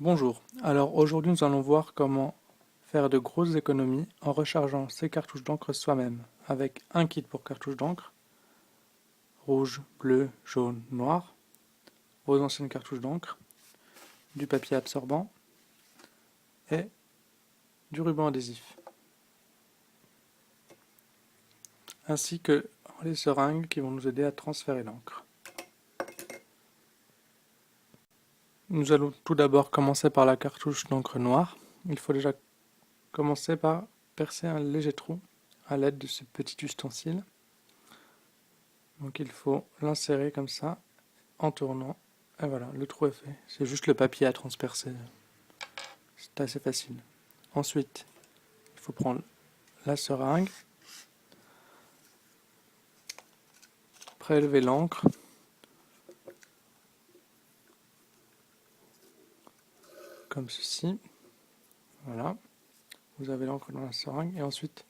Bonjour, alors aujourd'hui nous allons voir comment faire de grosses économies en rechargeant ses cartouches d'encre soi-même avec un kit pour cartouches d'encre, rouge, bleu, jaune, noir, vos anciennes cartouches d'encre, du papier absorbant et du ruban adhésif, ainsi que les seringues qui vont nous aider à transférer l'encre. Nous allons tout d'abord commencer par la cartouche d'encre noire. Il faut déjà commencer par percer un léger trou à l'aide de ce petit ustensile. Donc il faut l'insérer comme ça en tournant. Et voilà, le trou est fait. C'est juste le papier à transpercer. C'est assez facile. Ensuite, il faut prendre la seringue, prélever l'encre, comme ceci. Voilà, vous avez l'encre dans la seringue. Et ensuite,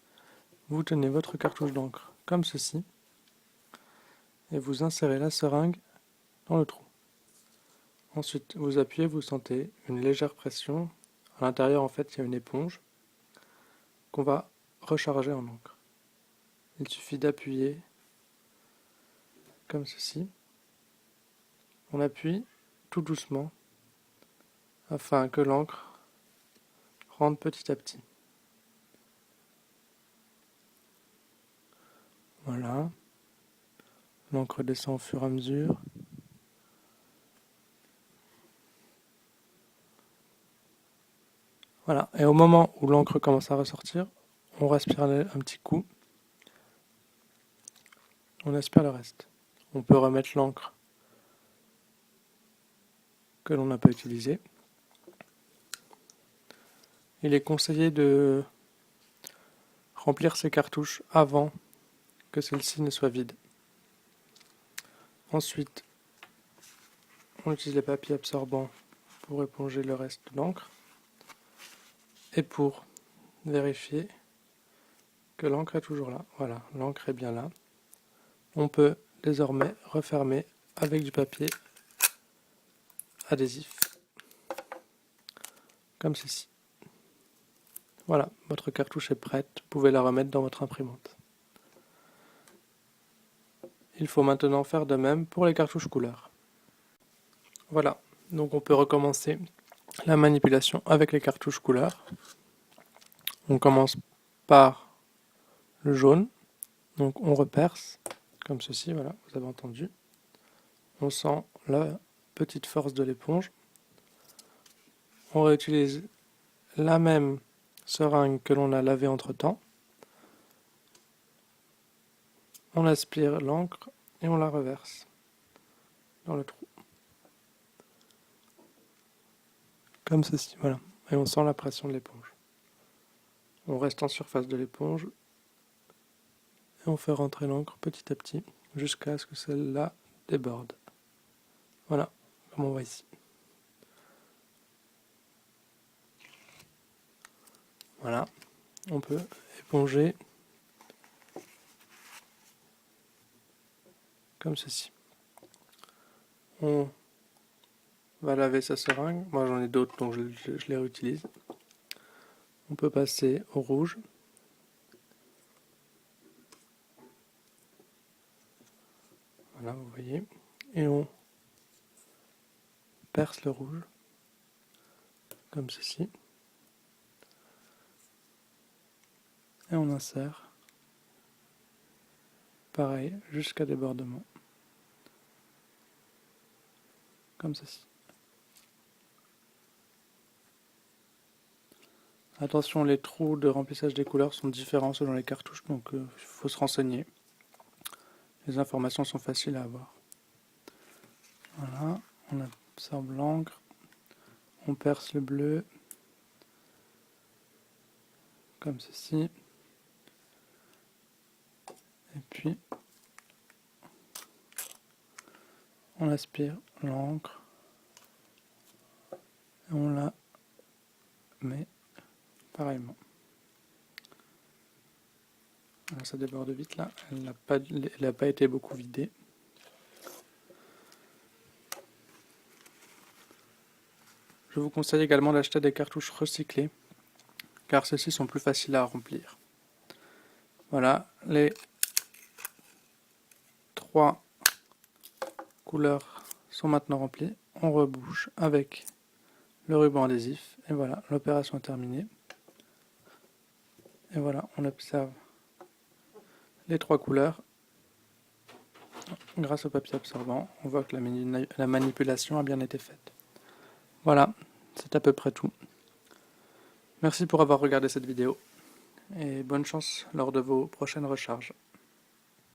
vous tenez votre cartouche d'encre comme ceci. Et vous insérez la seringue dans le trou. Ensuite, vous appuyez, vous sentez une légère pression. À l'intérieur, en fait, il y a une éponge qu'on va recharger en encre. Il suffit d'appuyer comme ceci. On appuie tout doucement afin que l'encre rentre petit à petit. Voilà. L'encre descend au fur et à mesure. Voilà. Et au moment où l'encre commence à ressortir, on respire un petit coup. On aspire le reste. On peut remettre l'encre que l'on n'a pas utilisée. Il est conseillé de remplir ces cartouches avant que celles-ci ne soient vides. Ensuite, on utilise les papiers absorbants pour éponger le reste de l'encre et pour vérifier que l'encre est toujours là. Voilà, l'encre est bien là. On peut désormais refermer avec du papier adhésif, comme ceci. Voilà, votre cartouche est prête, vous pouvez la remettre dans votre imprimante. Il faut maintenant faire de même pour les cartouches couleur. Voilà, donc on peut recommencer la manipulation avec les cartouches couleur. On commence par le jaune, donc on reperce, comme ceci, voilà, vous avez entendu. On sent la petite force de l'éponge. On réutilise la même seringue que l'on a lavée entre temps. On aspire l'encre et on la reverse dans le trou. Comme ceci, voilà. Et on sent la pression de l'éponge. On reste en surface de l'éponge et on fait rentrer l'encre petit à petit jusqu'à ce que celle-là déborde. Voilà, comme on voit ici. Voilà, on peut éponger comme ceci. On va laver sa seringue. Moi j'en ai d'autres donc je les réutilise. On peut passer au rouge. Voilà, vous voyez. Et on perce le rouge comme ceci. Et on insère pareil jusqu'à débordement. Comme ceci. Attention, les trous de remplissage des couleurs sont différents selon les cartouches, donc il faut se renseigner. Les informations sont faciles à avoir. Voilà, on absorbe l'encre, on perce le bleu, comme ceci. Et puis, on aspire l'encre et on la met pareillement. Alors, ça déborde vite là, elle n'a pas été beaucoup vidée. Je vous conseille également d'acheter des cartouches recyclées, car ceux-ci sont plus faciles à remplir. Voilà, les 3 couleurs sont maintenant remplies. On rebouche avec le ruban adhésif, et voilà, l'opération est terminée. Et voilà, on observe les 3 couleurs. Grâce au papier absorbant, on voit que la manipulation a bien été faite. Voilà, c'est à peu près tout. Merci pour avoir regardé cette vidéo et bonne chance lors de vos prochaines recharges.